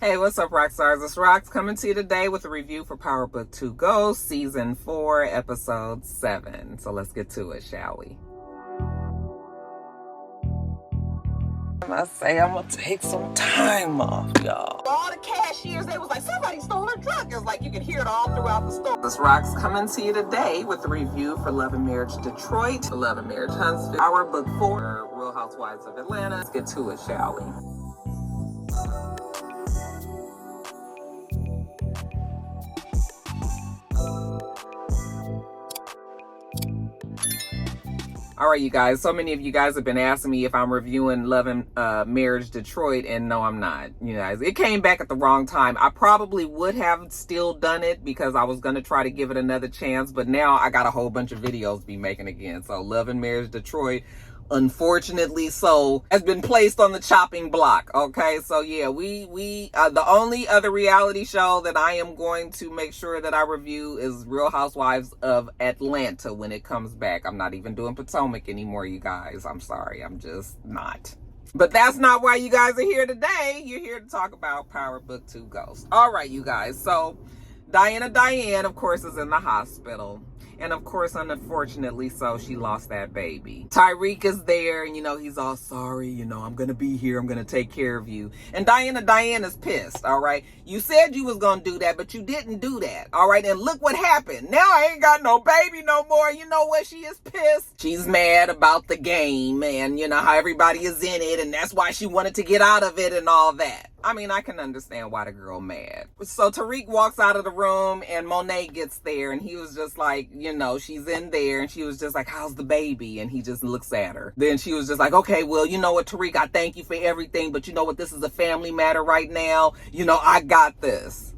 Hey, what's up, Roxstars? It's Rox coming to you today with a review for Power Book 2 Ghost, Season 4, Episode 7. So let's get to it, shall we? I say I'm gonna take some time off, y'all. All the cashiers, they was like, somebody stole her truck. It's like you can hear it all throughout the store. This Rox coming to you today with a review for Love and Marriage Detroit, Love and Marriage Huntsville, Power Book 4, Real Housewives of Atlanta. Let's get to it, shall we? All right, you guys. So many of you guys have been asking me if I'm reviewing Love and Marriage Detroit, and no, I'm not. You guys, it came back at the wrong time. I probably would have still done it because I was going to try to give it another chance, but now I got a whole bunch of videos to be making again. So Love and Marriage Detroit, unfortunately so, has been placed on the chopping block. Okay, so yeah, we the only other reality show that I am going to make sure that I review is Real Housewives of Atlanta when it comes back. I'm not even doing Potomac anymore, you guys. I'm sorry, I'm just not. But that's not why you guys are here today. You're here to talk about Power Book 2 Ghost. All right, you guys. So Diane, of course, is in the hospital. And of course, unfortunately so, she lost that baby. Tariq is there, and he's all sorry, I'm gonna be here, I'm gonna take care of you. And Diane is pissed, all right? You said you was gonna do that, but you didn't do that, all right? And look what happened. Now I ain't got no baby no more. You know what? She is pissed. She's mad about the game, and how everybody is in it, and that's why she wanted to get out of it and all that. I mean, I can understand why the girl mad. So Tariq walks out of the room, and Monet gets there, and he was just like, she's in there, and she was just like, how's the baby? And he just looks at her. Then she was just like, okay, well, you know what, Tariq, I thank you for everything, but you know what, this is a family matter right now. I got this.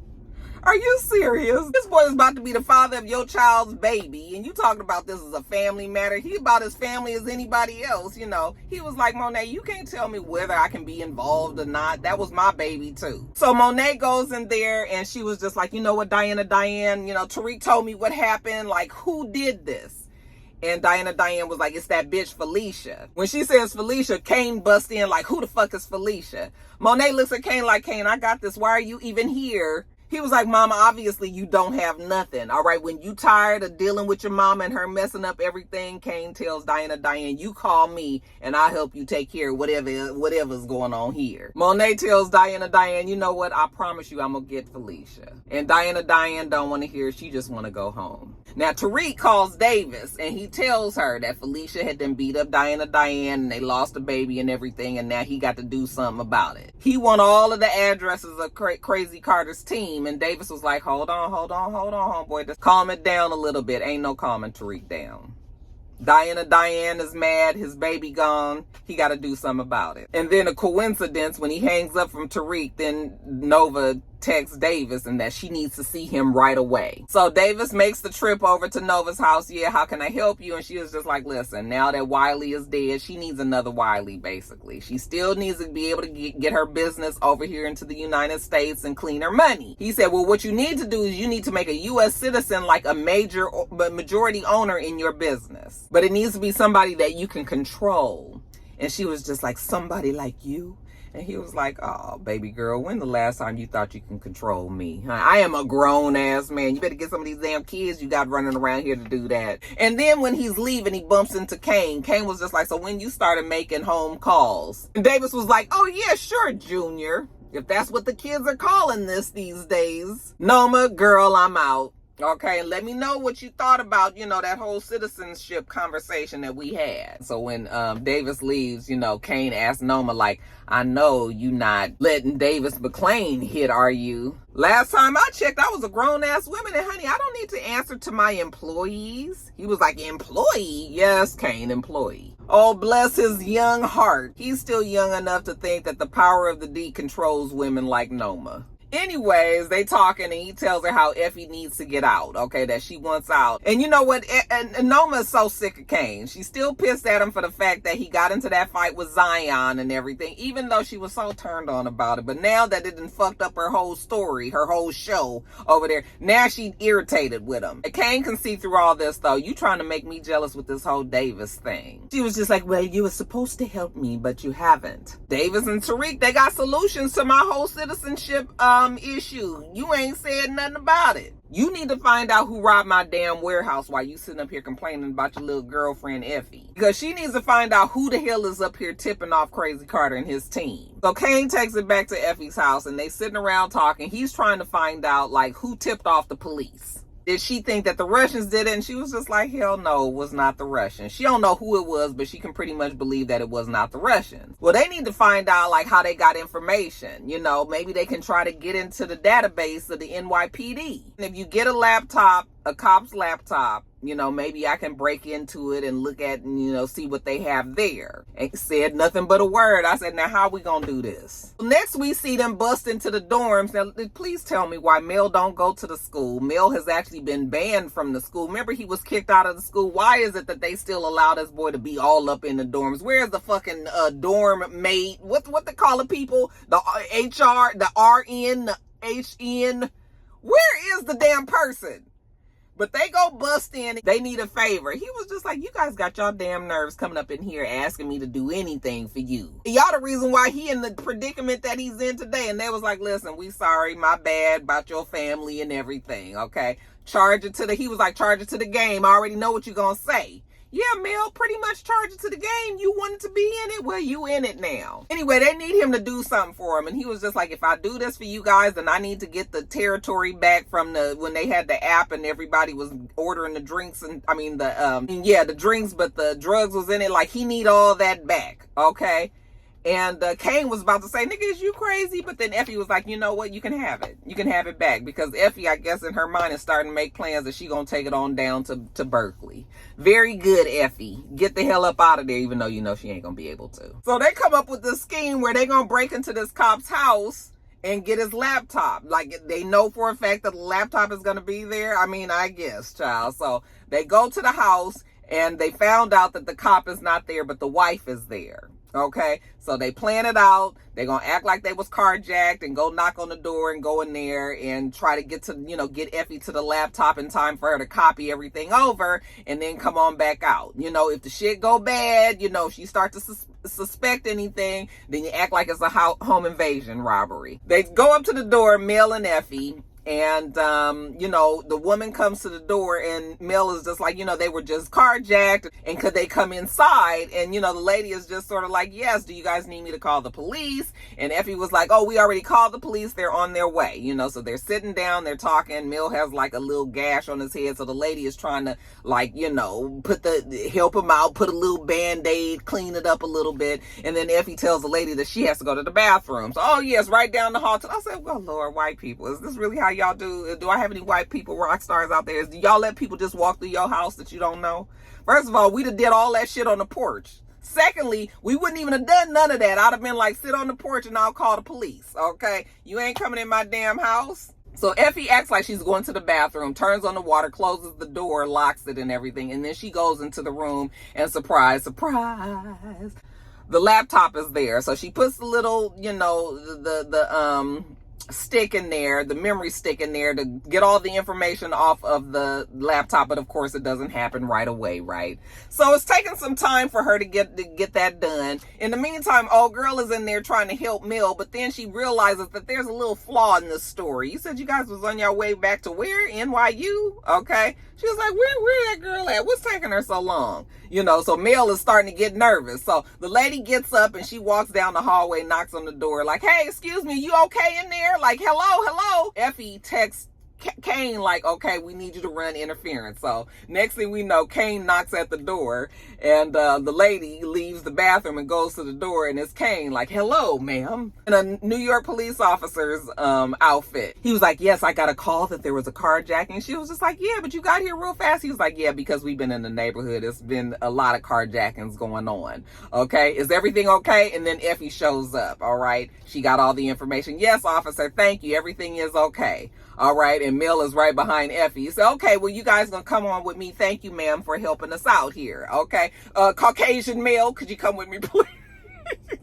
Are you serious? This boy is about to be the father of your child's baby, and you talking about this as a family matter. He about as family as anybody else, He was like, Monet, you can't tell me whether I can be involved or not. That was my baby too. So Monet goes in there, and she was just like, you know what, Diane, Tariq told me what happened. Like, who did this? And Diane was like, it's that bitch Felicia. When she says Felicia, Kane busts in like, who the fuck is Felicia? Monet looks at Kane like, Kane, I got this. Why are you even here? He was like, Mama, obviously you don't have nothing. All right, when you tired of dealing with your mama and her messing up everything, Kane tells Diane, you call me and I'll help you take care of whatever's going on here. Monet tells Diane, you know what? I promise you I'm going to get Felicia. And Diane don't want to hear. She just want to go home. Now, Tariq calls Davis, and he tells her that Felicia had been beat up Diane, and they lost a baby and everything, and now he got to do something about it. He want all of the addresses of Crazy Carter's team, and Davis was like, hold on, homeboy. Just calm it down a little bit. Ain't no calming Tariq down. Diane is mad. His baby gone. He got to do something about it. And then a coincidence, when he hangs up from Tariq, then Nova texts Davis and that she needs to see him right away. So Davis makes the trip over to Nova's house. Yeah, how can I help you? And she was just like, listen, now that Wiley is dead, she needs another Wiley, basically. She still needs to be able to get her business over here into the United States and clean her money. He said, well, what you need to do is you need to make a U.S. citizen like a majority owner in your business. But it needs to be somebody that you can control. And she was just like, somebody like you? And he was like, oh, baby girl, when the last time you thought you can control me? I am a grown-ass man. You better get some of these damn kids you got running around here to do that. And then when he's leaving, he bumps into Kane. Kane was just like, so when you started making home calls? And Davis was like, oh, yeah, sure, Junior. If that's what the kids are calling this these days. Noma, girl, I'm out. Okay, and let me know what you thought about, that whole citizenship conversation that we had. So when Davis leaves, Kane asks Noma, like, I know you not letting Davis McClain hit, are you? Last time I checked, I was a grown-ass woman, and honey, I don't need to answer to my employees. He was like, employee? Yes, Kane, employee. Oh, bless his young heart. He's still young enough to think that the power of the D controls women like Noma. Anyways, they talking and he tells her how Effie needs to get out, okay, that she wants out. And you know what? And Noma is so sick of Kane. She's still pissed at him for the fact that he got into that fight with Zion and everything, even though she was so turned on about it. But now that it done fucked up her whole story, her whole show over there, now she's irritated with him. And Kane can see through all this, though. You trying to make me jealous with this whole Davis thing. She was just like, well, you were supposed to help me, but you haven't. Davis and Tariq, they got solutions to my whole citizenship issue. You ain't said nothing about it. You need to find out who robbed my damn warehouse while you sitting up here complaining about your little girlfriend Effie. Because she needs to find out who the hell is up here tipping off Crazy Carter and his team. So Kane takes it back to Effie's house and they sitting around talking. He's trying to find out like who tipped off the police. Did she think that the Russians did it? And she was just like, hell no, it was not the Russians. She don't know who it was, but she can pretty much believe that it was not the Russians. Well, they need to find out like how they got information. You know, maybe they can try to get into the database of the NYPD. And if you get a laptop, a cop's laptop, you know, maybe I can break into it and look at, you know, see what they have there. Ain't said nothing but a word. I said, now how we gonna do this? Next we see them bust into the dorms. Now, please tell me why Mel don't go to the school. Mel has actually been banned from the school. Remember, he was kicked out of the school. Why is it that they still allow this boy to be all up in the dorms? Where's the fucking dorm mate? What they call the people? The HR, the RN, the HN? Where is the damn person? But they go bust in. They need a favor. He was just like, you guys got y'all damn nerves coming up in here asking me to do anything for you. Y'all the reason why he in the predicament that he's in today. And they was like, listen, we sorry, my bad about your family and everything, okay? He was like, charge it to the game. I already know what you're going to say. Yeah, Mel, pretty much charge it to the game. You wanted to be in it? Well, you in it now. Anyway, they need him to do something for him. And he was just like, if I do this for you guys, then I need to get the territory back from when they had the app and everybody was ordering the drinks and, the drinks, but the drugs was in it. Like, he need all that back, okay? And Kane was about to say, nigga, is you crazy? But then Effie was like, you know what? You can have it. You can have it back. Because Effie, I guess, in her mind is starting to make plans that she going to take it on down to Berkeley. Very good, Effie. Get the hell up out of there, even though you know she ain't going to be able to. So they come up with this scheme where they going to break into this cop's house and get his laptop. Like, they know for a fact that the laptop is going to be there. I mean, I guess, child. So they go to the house and they found out that the cop is not there, but the wife is there. Okay, so they plan it out. They're gonna act like they was carjacked and go knock on the door and go in there and try to get Effie to the laptop in time for her to copy everything over and then come on back out. You know, if the shit go bad, you know, if you start to suspect anything, then you act like it's a home invasion robbery. They go up to the door, Mel and Effie. And, the woman comes to the door and Mel is just like, they were just carjacked and could they come inside? And, the lady is just sort of like, yes, do you guys need me to call the police? And Effie was like, oh, we already called the police. They're on their way, so they're sitting down, they're talking. Mel has like a little gash on his head. So the lady is trying to help him out, put a little Band-Aid, clean it up a little bit. And then Effie tells the lady that she has to go to the bathroom. So, oh yes, right down the hall. I said, well, Lord, white people, is this really how y'all do? Do I have any white people, rock stars out there? Do y'all let people just walk through your house that you don't know? First of all, we'd have did all that shit on the porch. Secondly, we wouldn't even have done none of that. I'd have been like, sit on the porch and I'll call the police, okay? You ain't coming in my damn house. So Effie acts like she's going to the bathroom, turns on the water, closes the door, locks it and everything. And then she goes into the room and surprise, the laptop is there. So she puts the little, stick in there, the memory stick in there to get all the information off of the laptop, but of course it doesn't happen right away, right? So it's taking some time for her to get that done. In the meantime, old girl is in there trying to help Mel, but then she realizes that there's a little flaw in this story. You said you guys was on your way back to where? NYU? Okay. She was like, where that girl at? What's taking her so long? So Mel is starting to get nervous. So the lady gets up and she walks down the hallway, knocks on the door like, hey, excuse me, you okay in there? Like, hello. Effie texts Kane like, okay, we need you to run interference. So next thing we know, Kane knocks at the door, and the lady leaves the bathroom and goes to the door, and it's Kane like, hello, ma'am, in a New York police officer's outfit. He was like, yes, I got a call that there was a carjacking. She was just like, yeah, but you got here real fast. He was like, yeah, because we've been in the neighborhood. It's been a lot of carjackings going on. Okay, is everything okay? And then Effie shows up. All right, she got all the information. Yes, officer, thank you. Everything is okay. All right, and Mel is right behind Effie. He said, okay, well, you guys gonna come on with me. Thank you, ma'am, for helping us out here. Okay, Caucasian male, could you come with me, please?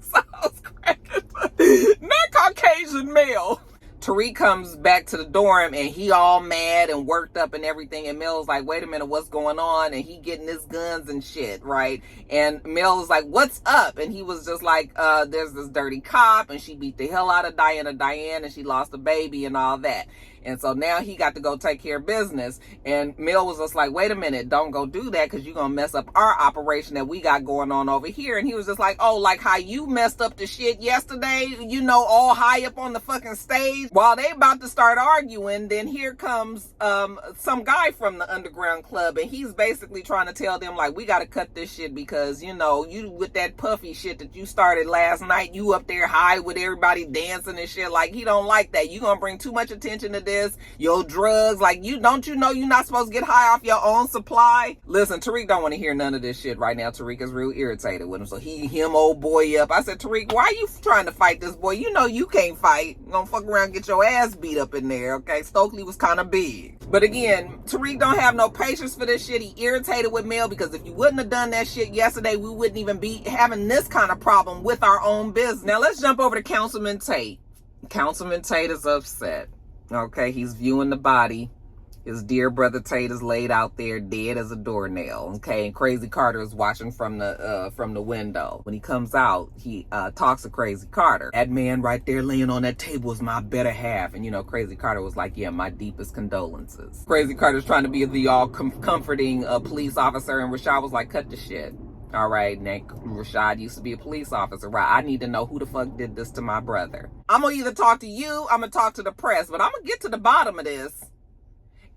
So I was cracking. Not Caucasian male. Tariq comes back to the dorm, and he all mad and worked up and everything, and Mel's like, wait a minute, what's going on? And he getting his guns and shit, right? And Mel is like, what's up? And he was just like, there's this dirty cop, and she beat the hell out of Diane, and she lost a baby and all that. And so now he got to go take care of business. And Mel was just like, wait a minute, don't go do that, because you're going to mess up our operation that we got going on over here. And he was just like, oh, like how you messed up the shit yesterday, you know, all high up on the fucking stage. While they about to start arguing, then here comes some guy from the underground club. And he's basically trying to tell them, like, we got to cut this shit because, you know, you with that puffy shit that you started last night, you up there high with everybody dancing and shit. Like, he don't like that. You going to bring too much attention to this. Your drugs, like, don't you know you're not supposed to get high off your own supply? Listen, Tariq don't want to hear none of this shit right now. Tariq is real irritated with him, so him old boy up. I said, Tariq, why are you trying to fight this boy? You know you can't fight. You're gonna fuck around and get your ass beat up in there, okay? Stokely was kind of big. But again, Tariq don't have no patience for this shit. He irritated with Mel, because if you wouldn't have done that shit yesterday, we wouldn't even be having this kind of problem with our own business. Now let's jump over to Councilman Tate. Councilman Tate is upset. Okay, he's viewing the body. His dear brother Tate is laid out there dead as a doornail. Okay, and Crazy Carter is watching from the window. When he comes out, he talks to Crazy Carter. That man right there laying on that table is my better half. And you know, Crazy Carter was like, yeah, my deepest condolences. Crazy Carter's trying to be the all comforting police officer, and Rashad was like, cut the shit. All right, now Rashad used to be a police officer, right? I need to know who the fuck did this to my brother. I'm gonna either talk to you, I'm gonna talk to the press, but I'm gonna get to the bottom of this.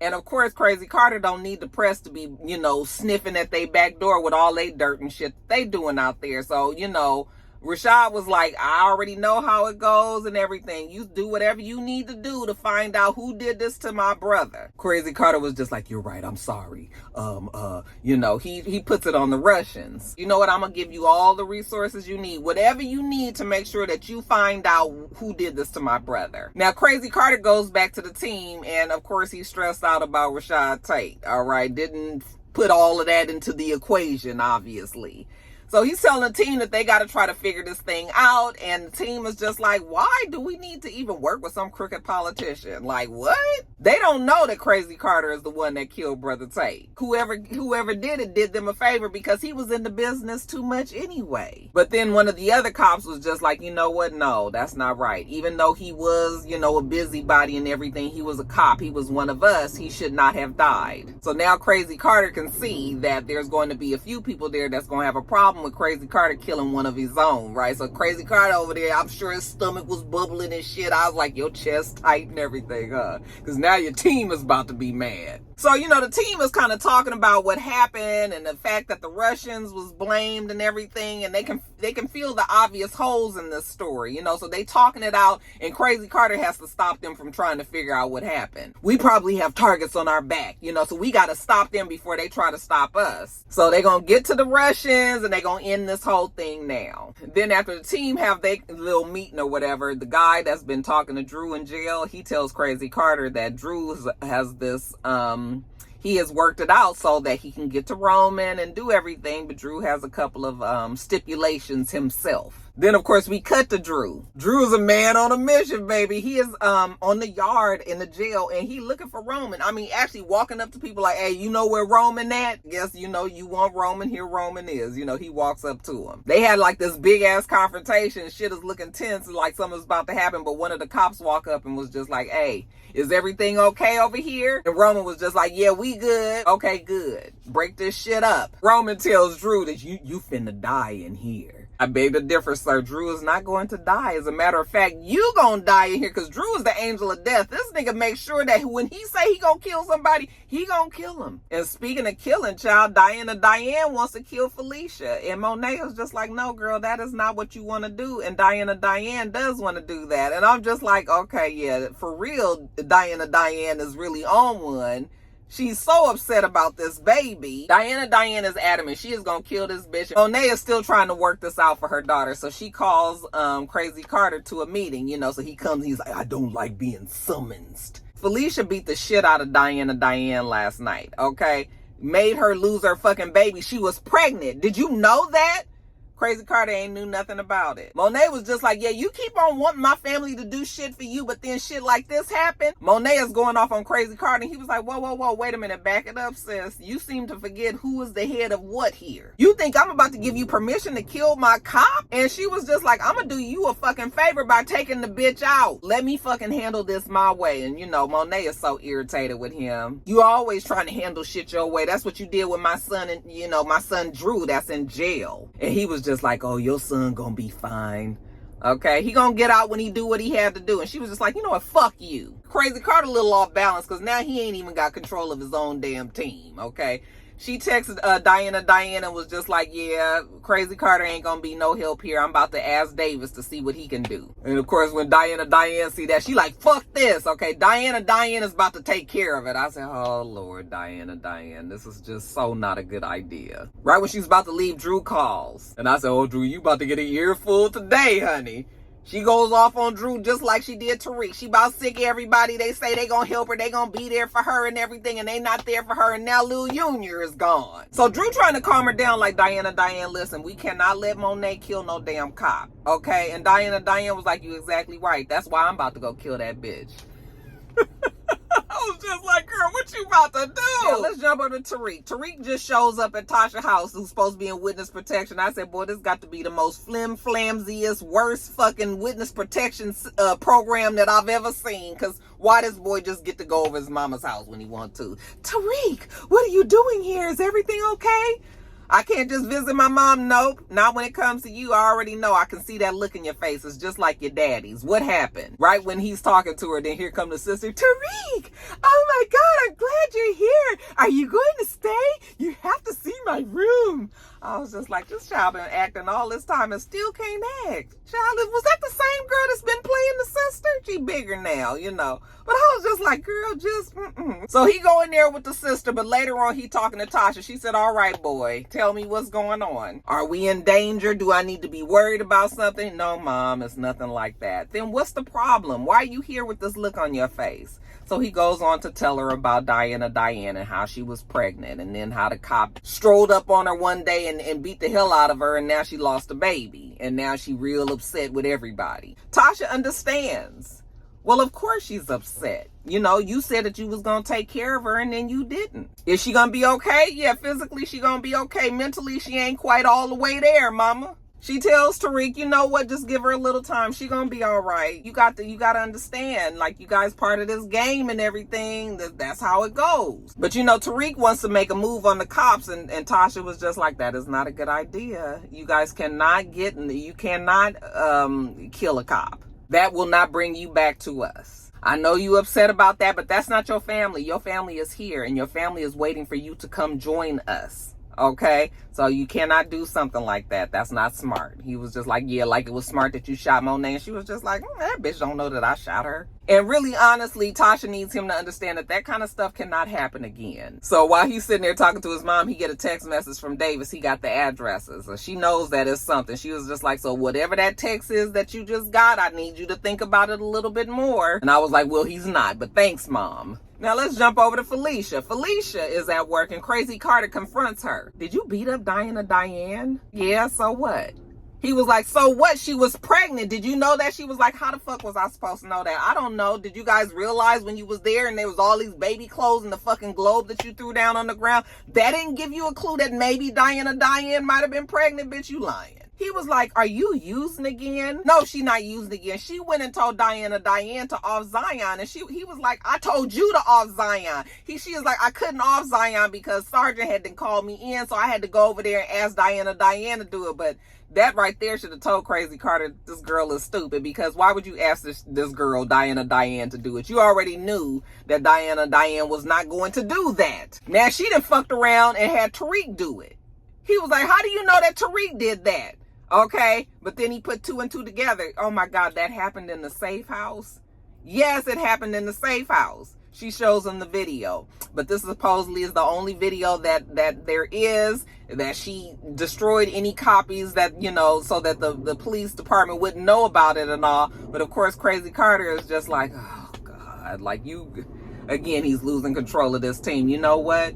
And of course, Crazy Carter don't need the press to be, you know, sniffing at their back door with all they dirt and shit they doing out there. So, you know, Rashad was like, I already know how it goes and everything. You do whatever you need to do to find out who did this to my brother. Crazy Carter was just like, you're right, I'm sorry. You know, he puts it on the Russians. You know what? I'm gonna give you all the resources you need, whatever you need to make sure that you find out who did this to my brother. Now, Crazy Carter goes back to the team, and of course he's stressed out about Rashad Tate. All right, didn't put all of that into the equation, obviously. So he's telling the team that they got to try to figure this thing out. And the team is just like, why do we need to even work with some crooked politician? Like, what? They don't know that Crazy Carter is the one that killed Brother Tate. Whoever did it did them a favor, because he was in the business too much anyway. But then one of the other cops was just like, you know what? No, that's not right. Even though he was, you know, a busybody and everything, he was a cop. He was one of us. He should not have died. So now Crazy Carter can see that there's going to be a few people there that's going to have a problem with Crazy Carter killing one of his own, right? So Crazy Carter over there, I'm sure his stomach was bubbling and shit. I was like, your chest tight and everything, huh? Because now your team is about to be mad. So, you know, the team is kind of talking about what happened and the fact that the Russians was blamed and everything, and they can feel the obvious holes in this story, you know, so they talking it out, and Crazy Carter has to stop them from trying to figure out what happened. We probably have targets on our back, you know, so we got to stop them before they try to stop us. So they're going to get to the Russians, and they're going to end this whole thing now. Then after the team have their little meeting or whatever, the guy that's been talking to Drew in jail, he tells Crazy Carter that Drew has this, he has worked it out so that he can get to Roman and do everything, but Drew has a couple of stipulations himself. Then, of course, we cut to Drew. Drew's a man on a mission, baby. He is on the yard in the jail, and he looking for Roman. I mean, actually walking up to people like, hey, you know where Roman at? Yes, you know, you want Roman, here Roman is. You know, he walks up to him. They had like this big-ass confrontation. Shit is looking tense, like something's about to happen, but one of the cops walk up and was just like, hey, is everything okay over here? And Roman was just like, yeah, we good. Okay, good. Break this shit up. Roman tells Drew that you finna die in here. I beg to differ, sir. Drew is not going to die. As a matter of fact, you gonna die in here because Drew is the angel of death. This nigga makes sure that when he say he gonna kill somebody, he gonna kill him. And speaking of killing, child, Diane wants to kill Felicia. And Monet is just like, no, girl, that is not what you want to do. And Diane does want to do that. And I'm just like, okay, yeah, for real, Diane is really on one. She's so upset about this baby. Diane is adamant. She is going to kill this bitch. Monet is still trying to work this out for her daughter. So she calls Crazy Carter to a meeting, you know. So he comes, he's like, I don't like being summoned. Felicia beat the shit out of Diane last night, okay? Made her lose her fucking baby. She was pregnant. Did you know that? Crazy Carter ain't knew nothing about it. Monet was just like, yeah, you keep on wanting my family to do shit for you, but then shit like this happened. Monet is going off on Crazy Carter, and he was like, whoa, wait a minute, back it up, sis. You seem to forget who is the head of what here. You think I'm about to give you permission to kill my cop? And she was just like, I'm gonna do you a fucking favor by taking the bitch out. Let me fucking handle this my way. And you know, Monet is so irritated with him. You always trying to handle shit your way. That's what you did with my son, and you know, my son Drew that's in jail. And he was just like, oh, your son gonna be fine. Okay, he gonna get out when he do what he had to do. And she was just like, you know what, fuck you. Crazy Carter a little off balance because now he ain't even got control of his own damn team. Okay, she texted Diane and was just like, yeah, Crazy Carter ain't gonna be no help here. I'm about to ask Davis to see what he can do. And of course, when Diane see that, she like, fuck this. Okay, Diane is about to take care of it. I said, oh Lord, Diane, this is just so not a good idea. Right when she's about to leave, Drew calls. And I said, oh Drew, you about to get an earful today, honey. She goes off on Drew just like she did Tariq. She about sick of everybody. They say they gonna help her. They gonna be there for her and everything. And they not there for her. And now Lil Junior is gone. So Drew trying to calm her down like, Diane, listen, we cannot let Monet kill no damn cop. Okay? And Diane was like, you exactly right. That's why I'm about to go kill that bitch. I was just like, girl, what you about to do? Yeah, let's jump over to Tariq. Tariq just shows up at Tasha's house, who's supposed to be in witness protection. I said, boy, this got to be the most flimsiest, worst fucking witness protection program that I've ever seen. Because why does boy just get to go over his mama's house when he wants to? Tariq, what are you doing here? Is everything okay? I can't just visit my mom. Nope. Not when it comes to you. I already know. I can see that look in your face. It's just like your daddy's. What happened? Right when he's talking to her, then here comes the sister. Tariq! Oh my God, I'm glad you're here. Are you going to stay? You have to see my room. I was just like, this child been acting all this time and still can't act. Child, was that the same girl that's been playing the sister? She bigger now, you know. But I was just like, girl, just, So he go in there with the sister, but later on he talking to Tasha. She said, all right, boy, tell me what's going on. Are we in danger? Do I need to be worried about something? No, Mom, it's nothing like that. Then what's the problem? Why are you here with this look on your face? So he goes on to tell her about Diane and how she was pregnant, and then how the cop strolled up on her one day and beat the hell out of her, and now she lost a baby, and now she real upset with everybody. Tasha understands. Well, of course she's upset. You know, you said that you was going to take care of her, and then you didn't. Is she going to be okay? Yeah, physically she going to be okay. Mentally, she ain't quite all the way there, mama. She tells Tariq, you know what, just give her a little time. She gonna be all right. You got to understand, like, you guys part of this game and everything. That's how it goes. But, you know, Tariq wants to make a move on the cops, and Tasha was just like, that is not a good idea. You guys cannot kill a cop. That will not bring you back to us. I know you upset about that, but that's not your family. Your family is here, and your family is waiting for you to come join us. Okay, so you cannot do something like that. That's not smart. He was just like, yeah, like it was smart that you shot Monet. And she was just like, that bitch don't know that I shot her. And really, honestly, Tasha needs him to understand that kind of stuff cannot happen again. So while he's sitting there talking to his mom, he get a text message from Davis. He got the addresses. So she knows that it's something. She was just like, so whatever that text is that you just got, I need you to think about it a little bit more. And I was like, well, he's not, but thanks, Mom. Now let's jump over to Felicia. Felicia is at work and Crazy Carter confronts her. Did you beat up Diane? Yeah, so what? He was like, so what? She was pregnant. Did you know that? She was like, how the fuck was I supposed to know that? I don't know. Did you guys realize when you was there and there was all these baby clothes and the fucking globe that you threw down on the ground? That didn't give you a clue that maybe Diane might have been pregnant? Bitch, you lying. He was like, are you using again? No, she not using again. She went and told Diane to off Zion. And he was like, I told you to off Zion. She was like, I couldn't off Zion because Sergeant had to call me in. So I had to go over there and ask Diane to do it. But that right there should have told Crazy Carter this girl is stupid, because why would you ask this girl, Diane to do it? You already knew that Diane was not going to do that. Now she done fucked around and had Tariq do it. He was like, how do you know that Tariq did that? Okay, but then he put 2 and 2 together. Oh my God, that happened in the safe house? Yes, it happened in the safe house. She shows him the video. But this supposedly is the only video that there is, that she destroyed any copies that, you know, so that the police department wouldn't know about it and all. But of course, Crazy Carter is just like, oh God, like again, he's losing control of this team. You know what?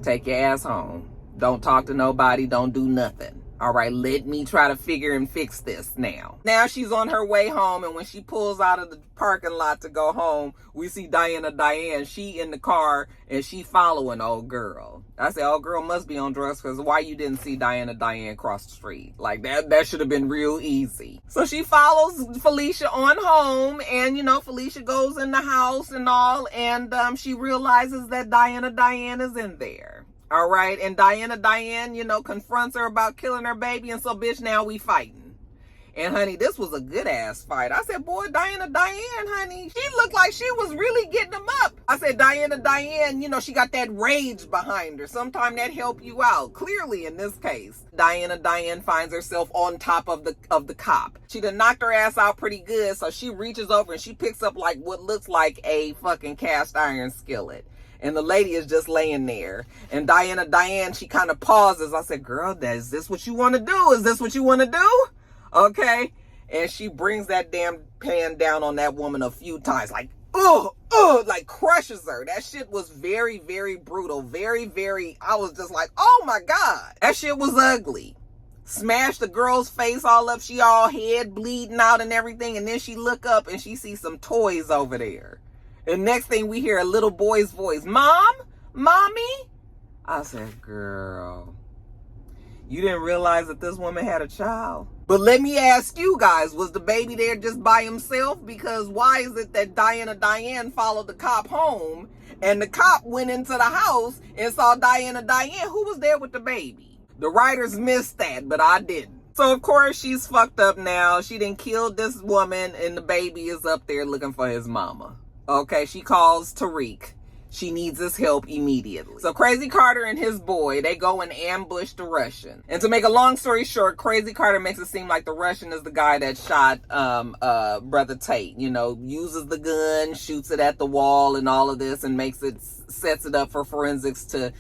Take your ass home. Don't talk to nobody. Don't do nothing. All right, let me try to figure and fix this now. Now she's on her way home, and when she pulls out of the parking lot to go home, we see Diane. She in the car, and she following old girl. I said, old girl must be on drugs, because why you didn't see Diane cross the street? Like, that should have been real easy. So she follows Felicia on home, and, you know, Felicia goes in the house and all, and she realizes that Diane is in there. All right, and Diane, you know, confronts her about killing her baby, and so, bitch, now we fighting. And, honey, this was a good-ass fight. I said, boy, Diane, honey, she looked like she was really getting them up. I said, Diane, you know, she got that rage behind her. Sometime that help you out. Clearly, in this case, Diane finds herself on top of the cop. She done knocked her ass out pretty good, so she reaches over and she picks up, like, what looks like a fucking cast iron skillet. And the lady is just laying there. And Diane, she kind of pauses. I said, girl, is this what you want to do? Is this what you want to do? Okay. And she brings that damn pan down on that woman a few times. Like, like crushes her. That shit was very, very brutal. Very, very, I was just like, oh my God. That shit was ugly. Smashed the girl's face all up. She all head bleeding out and everything. And then she look up and she sees some toys over there. And next thing we hear a little boy's voice, Mom? Mommy? I said, girl, you didn't realize that this woman had a child? But let me ask you guys, was the baby there just by himself? Because why is it that Diane followed the cop home, and the cop went into the house and saw Diane? Who was there with the baby? The writers missed that, but I didn't. So, of course, she's fucked up now. She done killed this woman, and the baby is up there looking for his mama. Okay, she calls Tariq. She needs his help immediately. So Crazy Carter and his boy, they go and ambush the Russian. And to make a long story short, Crazy Carter makes it seem like the Russian is the guy that shot Brother Tate. You know, uses the gun, shoots it at the wall and all of this, and sets it up for forensics to,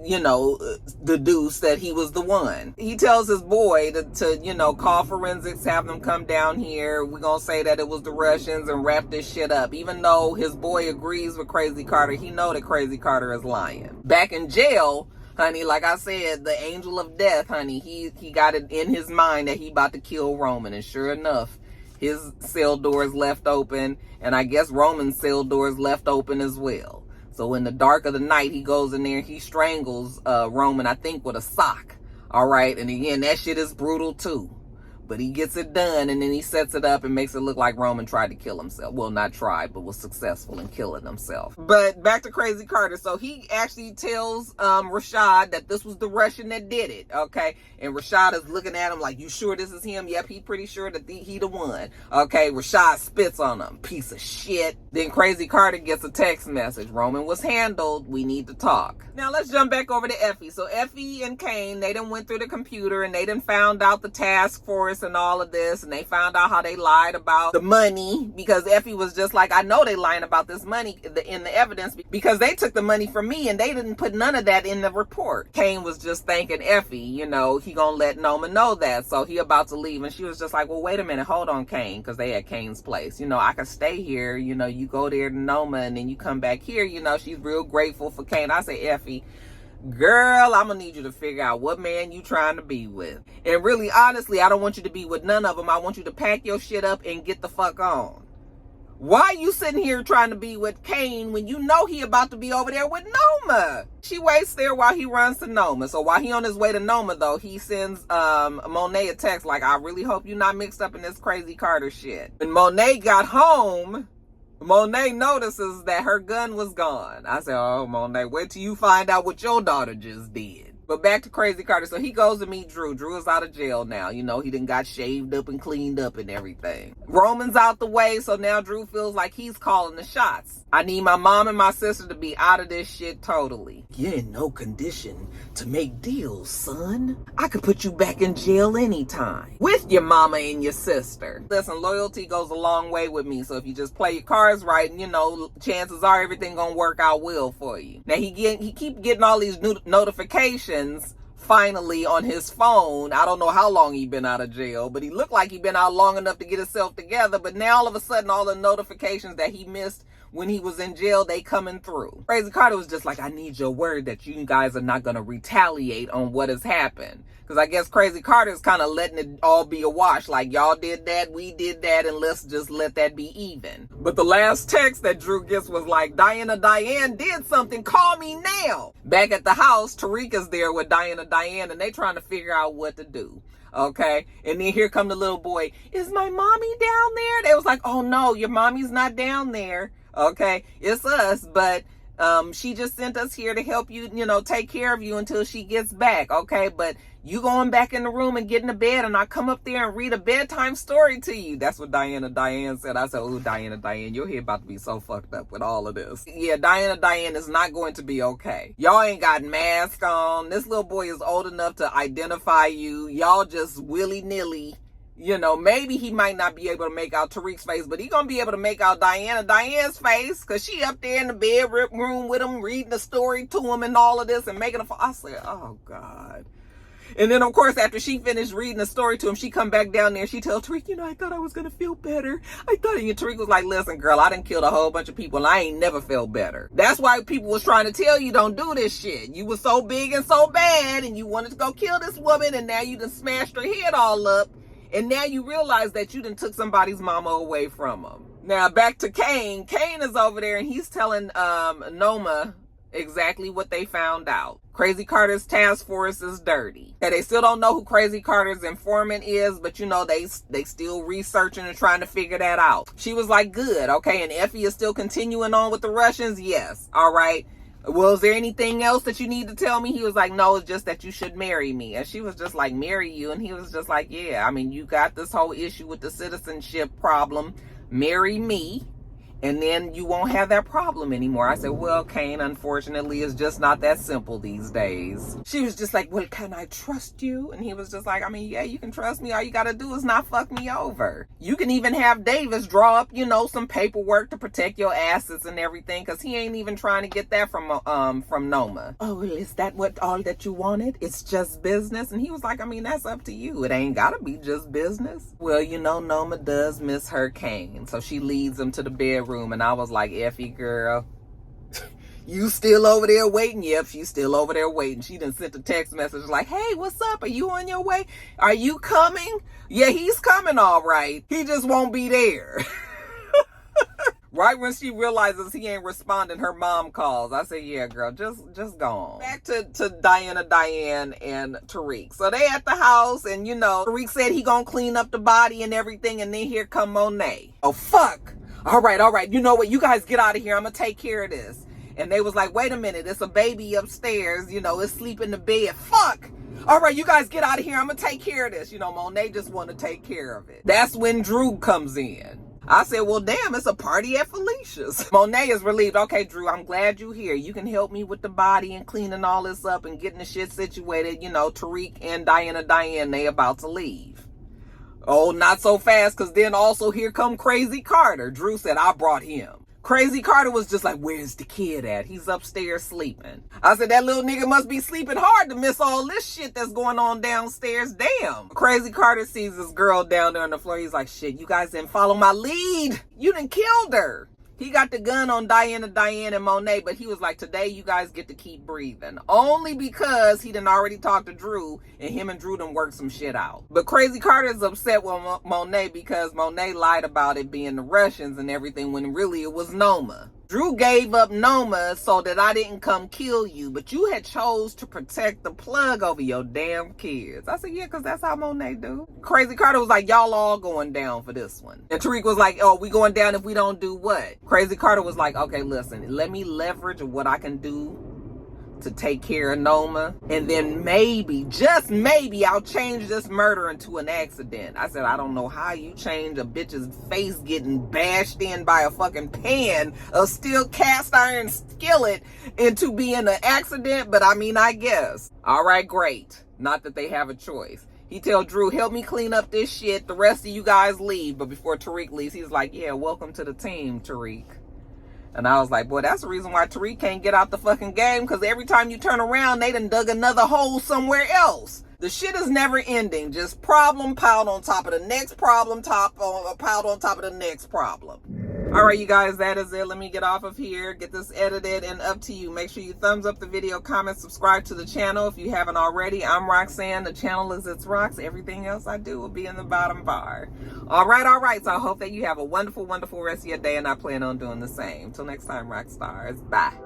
you know, deduce that he was the one. He tells his boy to you know, call forensics, have them come down here. We're gonna say that it was the Russians and wrap this shit up. Even though his boy agrees with Crazy Carter, he know that Crazy Carter is lying. Back in jail, honey, like I said, the angel of death, honey, he got it in his mind that he about to kill Roman. And sure enough, his cell door is left open, and I guess Roman's cell door is left open as well. So in the dark of the night, he goes in there and he strangles Roman, I think, with a sock. All right. And again, that shit is brutal too. But he gets it done, and then he sets it up and makes it look like Roman tried to kill himself. Well, not tried, but was successful in killing himself. But back to Crazy Carter. So he actually tells Rashad that this was the Russian that did it, okay? And Rashad is looking at him like, you sure this is him? Yep, he pretty sure that he the one. Okay, Rashad spits on him. Piece of shit. Then Crazy Carter gets a text message. Roman was handled. We need to talk. Now let's jump back over to Effie. So Effie and Kane, they done went through the computer and they done found out the task force and all of this, and they found out how they lied about the money, because Effie was just like, I know they lying about this money in the evidence because they took the money from me and they didn't put none of that in the report. Kane was just thanking Effie, you know, he gonna let Noma know that, so he about to leave, and she was just like, well, wait a minute, hold on, Kane, because they at Kane's place, you know, I can stay here, you know, you go there to Noma and then you come back here, you know, she's real grateful for Kane. I say, Effie, girl, I'm gonna need you to figure out what man you trying to be with. And really, honestly, I don't want you to be with none of them. I want you to pack your shit up and get the fuck on. Why you sitting here trying to be with Kane when you know he about to be over there with Noma? She waits there while he runs to Noma. So while he on his way to Noma, though, he sends Monet a text like, I really hope you're not mixed up in this crazy Carter shit. When Monet got home, Monet notices that her gun was gone. I said, oh, Monet, wait till you find out what your daughter just did. But back to Crazy Carter. So he goes to meet Drew. Drew is out of jail now. You know, he done got shaved up and cleaned up and everything. Roman's out the way, so now Drew feels like he's calling the shots. I need my mom and my sister to be out of this shit totally. You're in no condition to make deals, son. I could put you back in jail anytime. With your mama and your sister. Listen, loyalty goes a long way with me. So if you just play your cards right, you know, chances are everything gonna work out well for you. Now he keep getting all these new notifications finally on his phone. I don't know how long he been out of jail, but he looked like he been out long enough to get himself together. But now all of a sudden, all the notifications that he missed when he was in jail, they coming through. Crazy Carter was just like, I need your word that you guys are not going to retaliate on what has happened. Because I guess Crazy Carter is kind of letting it all be a wash. Like, y'all did that, we did that, and let's just let that be even. But the last text that Drew gets was like, Diane did something, call me now. Back at the house, Tariq is there with Diane, and they trying to figure out what to do. Okay, and then here come the little boy. Is my mommy down there? They was like, oh no, your mommy's not down there. Okay, it's us, but she just sent us here to help you, you know, take care of you until she gets back. Okay, but you going back in the room and get in the bed, and I come up there and read a bedtime story to you. That's what Diane said. I said, oh, Diane, your head about to be so fucked up with all of this. Yeah, Diane is not going to be okay. Y'all ain't got masks on. This little boy is old enough to identify you. Y'all just willy-nilly. You know, maybe he might not be able to make out Tariq's face, but he gonna be able to make out Diane's face, because she up there in the bedroom with him, reading the story to him and all of this and making a... I said, oh, God. And then, of course, after she finished reading the story to him, she come back down there and she tells Tariq, you know, I thought I was going to feel better. And Tariq was like, listen, girl, I done killed a whole bunch of people and I ain't never felt better. That's why people was trying to tell you don't do this shit. You was so big and so bad and you wanted to go kill this woman, and now you done smashed her head all up. And now you realize that you done took somebody's mama away from them. Now, back to Kane. Kane is over there and he's telling Noma exactly what they found out. Crazy Carter's task force is dirty. And they still don't know who Crazy Carter's informant is, but you know, they still researching and trying to figure that out. She was like, good, okay, and Effie is still continuing on with the Russians? Yes, all right. Well, is there anything else that you need to tell me? He was like, no, it's just that you should marry me. And she was just like, marry you? And he was just like, yeah, I mean, you got this whole issue with the citizenship problem. Marry me, and then you won't have that problem anymore. I said, well, Kane, unfortunately, it's just not that simple these days. She was just like, well, can I trust you? And he was just like, I mean, yeah, you can trust me. All you got to do is not fuck me over. You can even have Davis draw up, you know, some paperwork to protect your assets and everything, because he ain't even trying to get that from Noma. Oh, well, is that all that you wanted? It's just business? And he was like, I mean, that's up to you. It ain't got to be just business. Well, you know, Noma does miss her Kane, so she leads him to the bedroom. And I was like, Effie, girl, you still over there waiting? Yep, she's still over there waiting. She done sent a text message like, hey, what's up? Are you on your way? Are you coming? Yeah, he's coming all right. He just won't be there. Right when she realizes he ain't responding, her mom calls. I say, yeah, girl, just go on. Back to Diane and Tariq. So they at the house, and you know, Tariq said he gonna clean up the body and everything, and then here come Monet. Oh, fuck. All right. You know what? You guys get out of here. I'm going to take care of this. And they was like, wait a minute. It's a baby upstairs. You know, it's sleeping in the bed. Fuck. All right, you guys get out of here. I'm going to take care of this. You know, Monet just want to take care of it. That's when Drew comes in. I said, well, damn, it's a party at Felicia's. Monet is relieved. Okay, Drew, I'm glad you're here. You can help me with the body and cleaning all this up and getting the shit situated. You know, Tariq and Diane, they about to leave. Oh, not so fast, because then also here come Crazy Carter. Drew said, I brought him. Crazy Carter was just like, where's the kid at? He's upstairs sleeping. I said, that little nigga must be sleeping hard to miss all this shit that's going on downstairs. Damn. Crazy Carter sees this girl down there on the floor. He's like, shit, you guys didn't follow my lead. You done killed her. He got the gun on Diane and Monet, but he was like, today you guys get to keep breathing. Only because he done already talked to Drew, and him and Drew done worked some shit out. But Crazy Carter's upset with Monet because Monet lied about it being the Russians and everything when really it was Noma. Drew gave up Noma so that I didn't come kill you, but you had chose to protect the plug over your damn kids. I said, yeah, because that's how Monet do. Crazy Carter was like, y'all all going down for this one. And Tariq was like, oh, we going down if we don't do what? Crazy Carter was like, okay, listen, let me leverage what I can do to take care of Noma, and then maybe, just maybe, I'll change this murder into an accident. I said, I don't know how you change a bitch's face getting bashed in by a fucking pan of steel cast iron skillet into being an accident, but I mean, I guess. All right, great. Not that they have a choice. He tell Drew, help me clean up this shit. The rest of you guys leave. But before Tariq leaves, he's like, yeah, welcome to the team, Tariq. And I was like, boy, that's the reason why Tariq can't get out the fucking game, because every time you turn around, they done dug another hole somewhere else. The shit is never ending. Just problem piled on top of the next problem, piled on top of the next problem. All right, you guys, that is it. Let me get off of here, get this edited, and up to you. Make sure you thumbs up the video, comment, subscribe to the channel if you haven't already. I'm Roxanne. The channel is It's Rox. Everything else I do will be in the bottom bar. All right. So I hope that you have a wonderful, wonderful rest of your day, and I plan on doing the same. Till next time, Roxstars. Bye.